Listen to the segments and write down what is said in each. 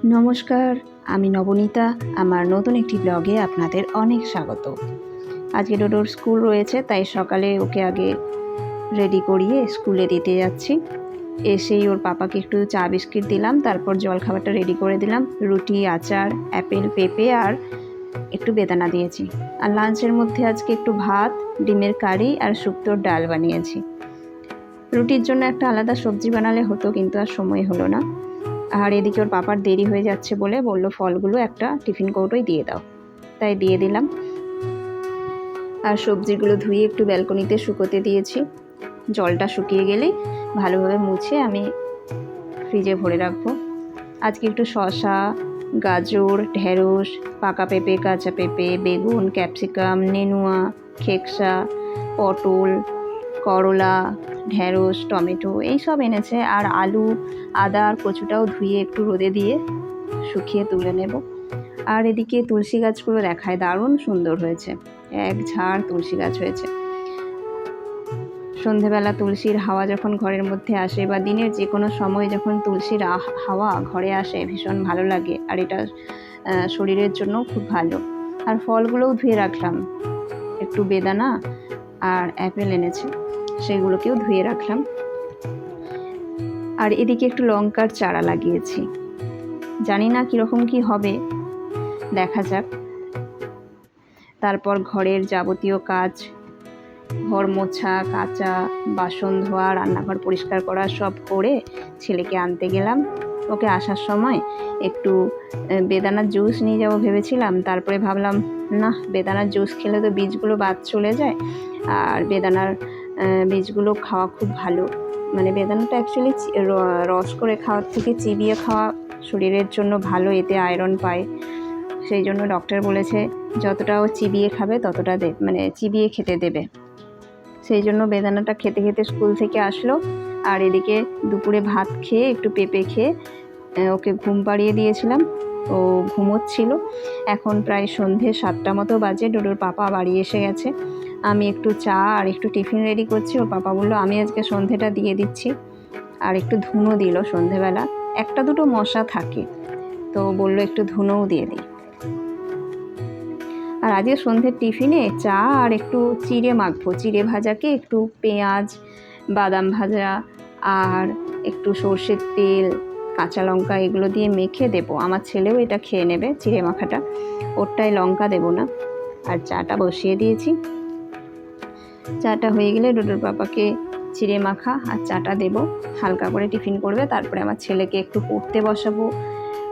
নমস্কার, আমি নবনীতা। আমার নতুন একটি ব্লগে আপনাদের অনেক স্বাগত। আজকে ডোডোর স্কুল রয়েছে, তাই সকালে ওকে আগে রেডি করিয়ে স্কুলে দিতে যাচ্ছি। এসেই ওর পাপাকে একটু চা বিস্কিট দিলাম, তারপর জলখাবারটা রেডি করে দিলাম। রুটি, আচার, অ্যাপেল, পেঁপে আর একটু বেদানা দিয়েছি। আর লাঞ্চের মধ্যে আজকে একটু ভাত, ডিমের কারি আর শুক্তোর ডাল বানিয়েছি। রুটির জন্য একটা আলাদা সবজি বানালে হতো, কিন্তু আর সময় হলো না। আর এদিকে ওর পাপার দেরি হয়ে যাচ্ছে বলে বলল ফলগুলো একটা টিফিন কৌটোয় দিয়ে দাও, তাই দিয়ে দিলাম। আর সবজিগুলো ধুয়ে একটু ব্যালকনিতে শুকোতে দিয়েছি। জলটা শুকিয়ে গেলেই ভালোভাবে মুছে আমি ফ্রিজে ভরে রাখবো। আজকে একটু শসা, গাজর, ঢেঁড়স, পাকা পেঁপে, কাঁচা পেঁপে, বেগুন, ক্যাপসিকাম, নেনুয়া, খেকসা, পটল, করলা, ঢেঁড়স, টমেটো এইসব এনেছে। আর আলু, আদা আর কচুটাও ধুয়ে একটু রোদে দিয়ে শুকিয়ে তুলে নেব। আর এদিকে তুলসী গাছগুলো দেখায়, দারুণ সুন্দর হয়েছে। এক ঝাড় তুলসী গাছ হয়েছে। সন্ধেবেলা তুলসীর হাওয়া যখন ঘরের মধ্যে আসে, বা দিনের যে কোনো সময় যখন তুলসীর হাওয়া ঘরে আসে, ভীষণ ভালো লাগে। আর এটা শরীরের জন্য খুব ভালো। আর ফলগুলোও ধুয়ে রাখলাম, একটু বেদানা আর অ্যাপেল এনেছে, সেগুলোকেও ধুয়ে রাখলাম। আর এদিকে একটু লঙ্কার চারা লাগিয়েছি, জানি না কীরকম কি হবে, দেখা যাক। তারপর ঘরের যাবতীয় কাজ, ঘর মোছা, কাচা, বাসন ধোয়া, রান্নাঘর পরিষ্কার করা সব করে ছেলেকে আনতে গেলাম। ওকে আসার সময় একটু বেদানার জুস নিয়ে যাবো ভেবেছিলাম, তারপরে ভাবলাম না, বেদানার জুস খেলে তো বীজগুলো বাদ চলে যায়, আর বেদানার বীজগুলো খাওয়া খুব ভালো। মানে বেদানাটা অ্যাকচুয়ালি রস করে খাওয়ার থেকে চিবিয়ে খাওয়া শরীরের জন্য ভালো, এতে আয়রন পায়। সেই জন্য ডক্টর বলেছে যতটা ও চিবিয়ে খাবে ততটা মানে চিবিয়ে খেতে দেবে। সেই জন্য বেদানাটা খেতে খেতে স্কুল থেকে আসলো। আর এদিকে দুপুরে ভাত খেয়ে একটু পেঁপে খেয়ে ওকে ঘুম পাড়িয়ে দিয়েছিলাম, ও ঘুমোচ্ছিল। এখন প্রায় সন্ধে 7টা মতো বাজে, ডোডোর পাপা বাড়ি এসে গেছে। আমি একটু চা আর একটু টিফিন রেডি করছি। ওর পাপা বললো আমি আজকে সন্ধেটা দিয়ে দিচ্ছি। আর একটু ধুনো দিল সন্ধেবেলা, একটা দুটো মশা থাকে, তো বললো একটু ধুনোও দিয়ে দিই। আর আজকে সন্ধ্যের টিফিনে চা আর একটু চিড়ে মাখবো। চিড়ে ভাজাকে একটু পেঁয়াজ, বাদাম ভাজা আর একটু সর্ষের তেল, কাঁচা লঙ্কা এগুলো দিয়ে মেখে দেবো। আমার ছেলেও এটা খেয়ে নেবে, চিড়ে মাখাটা, ওরটায় লঙ্কা দেবো না। আর চাটা বসিয়ে দিয়েছি। চাটা হয়ে গেলে ডোডোর পাপাকে চিড়ে মাখা আর চাটা দেবো, হালকা করে টিফিন করবে। তারপরে আমার ছেলেকে একটু পড়তে বসাবো।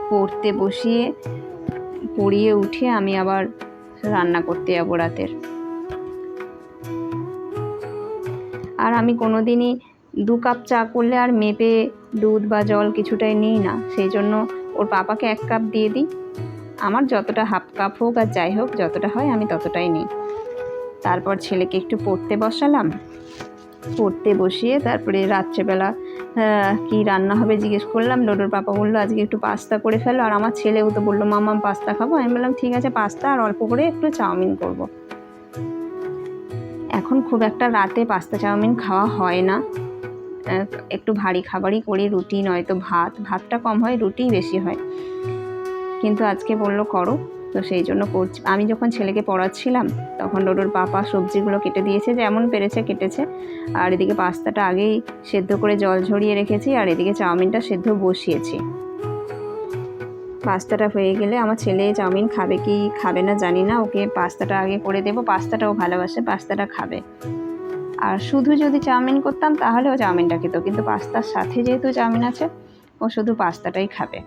পড়তে বসিয়ে পড়িয়ে উঠে আমি আবার রান্না করতে যাবো রাতের। আর আমি কোনো দিনই 2 কাপ চা করলে আর মেপে দুধ বা জল কিছুটাই নিই না, সেই জন্য ওর পাপাকে 1 কাপ দিয়ে দিই। আমার যতটা হাফ কাপ হোক আর যাই হোক, যতটা হয় আমি ততটাই নিই। তারপর ছেলেকে একটু পড়তে বসালাম। পড়তে বসিয়ে তারপরে রাত্রেবেলা কি রান্না হবে জিজ্ঞেস করলাম। ডোডোর পাপা বললো আজকে একটু পাস্তা করে ফেলো। আর আমার ছেলেও তো বললো মাম্মাম পাস্তা খাবো। আমি বললাম ঠিক আছে, পাস্তা আর অল্প করে একটু চাউমিন করব। এখন খুব একটা রাতে পাস্তা চাউমিন খাওয়া হয় না, একটু ভারী খাবারই করি, রুটি নয়তো ভাত। ভাতটা কম হয়, রুটিই বেশি হয়। কিন্তু আজকে বললো করো, তো সেই জন্য করছি। আমি যখন ছেলেকে পড়াচ্ছিলাম তখন ডোডোর পাপা সবজিগুলো কেটে দিয়েছে, যেমন পেরেছে কেটেছে। আর এদিকে পাস্তাটা আগেই সেদ্ধ করে জল ঝরিয়ে রেখেছি, আর এদিকে চাউমিনটা সেদ্ধ বসিয়েছি। পাস্তাটা হয়ে গেলে আমার ছেলে চাউমিন খাবে কি খাবে না জানি না, ওকে পাস্তাটা আগে করে দেবো। পাস্তাটাও ভালোবাসে, পাস্তাটা খাবে। আর শুধু যদি চাউমিন করতাম তাহলে ও চাউমিনটা খেত, কিন্তু পাস্তার সাথে যেহেতু চাউমিন আছে, ও শুধু পাস্তাটাই খাবে।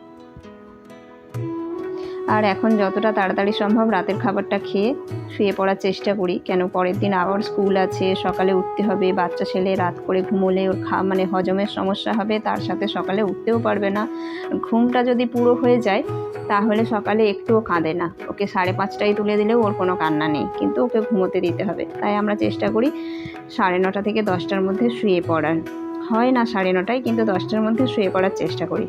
আর এখন যতটা তাড়াতাড়ি সম্ভব রাতের খাবারটা খেয়ে শুয়ে পড়ার চেষ্টা করি, কেন পরের দিন আবার স্কুল আছে, সকালে উঠতে হবে। বাচ্চা ছেলে রাত করে ঘুমোলে ওর মানে হজমের সমস্যা হবে, তার সাথে সকালে উঠতেও পারবে না। ঘুমটা যদি পুরো হয়ে যায় তাহলে সকালে একটুও কাঁদে না। ওকে 5:30টায় তুলে দিলেও ওর কোনো কান্না নেই, কিন্তু ওকে ঘুমোতে দিতে হবে। তাই আমরা চেষ্টা করি 9:30 থেকে 10টার মধ্যে শুয়ে পড়ার। হয় না 9:30টায়, কিন্তু 10টার মধ্যে শুয়ে পড়ার চেষ্টা করি।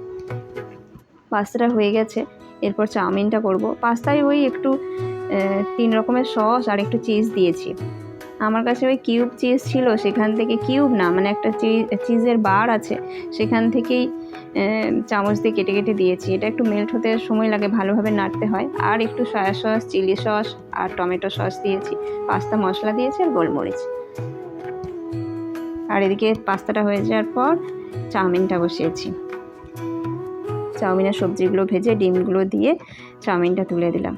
পাস্তাটা হয়ে গেছে, এরপর চাউমিনটা করব। পাস্তায় ওই একটু 3 রকমের সস আর একটু চিজ দিয়েছি। আমার কাছে ওই কিউব চিজ ছিল, সেখান থেকে, কিউব না মানে একটা চিজের বার আছে, সেখান থেকেই চামচ দিয়ে কেটে কেটে দিয়েছি। এটা একটু মেল্ট হতে সময় লাগে, ভালোভাবে নাড়তে হয়। আর একটু সয়া সস, চিলি সস আর টমেটো সস দিয়েছি, পাস্তা মশলা দিয়েছি আর গোলমরিচ। আর এদিকে পাস্তাটা হয়ে যাওয়ার পর চাউমিনটা বসিয়েছি। চাউমিনের সবজিগুলো ভেজে ডিমগুলো দিয়ে চাউমিনটা তুলে দিলাম।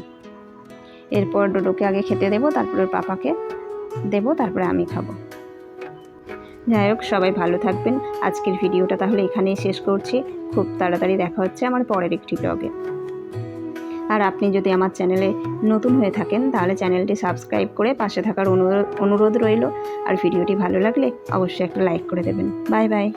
এরপর ডোডোকে আগে খেতে দেবো, তারপরে পাপাকে দেবো, তারপরে আমি খাবো। যাই হোক, সবাই ভালো থাকবেন। আজকের ভিডিওটা তাহলে এখানেই শেষ করছি। খুব তাড়াতাড়ি দেখা হচ্ছে আমার পরের একটি ব্লগে। আর আপনি যদি আমার চ্যানেলে নতুন হয়ে থাকেন তাহলে চ্যানেলটি সাবস্ক্রাইব করে পাশে থাকার অনুরোধ রইল। আর ভিডিওটি ভালো লাগলে অবশ্যই একটা লাইক করে দেবেন। Bye bye.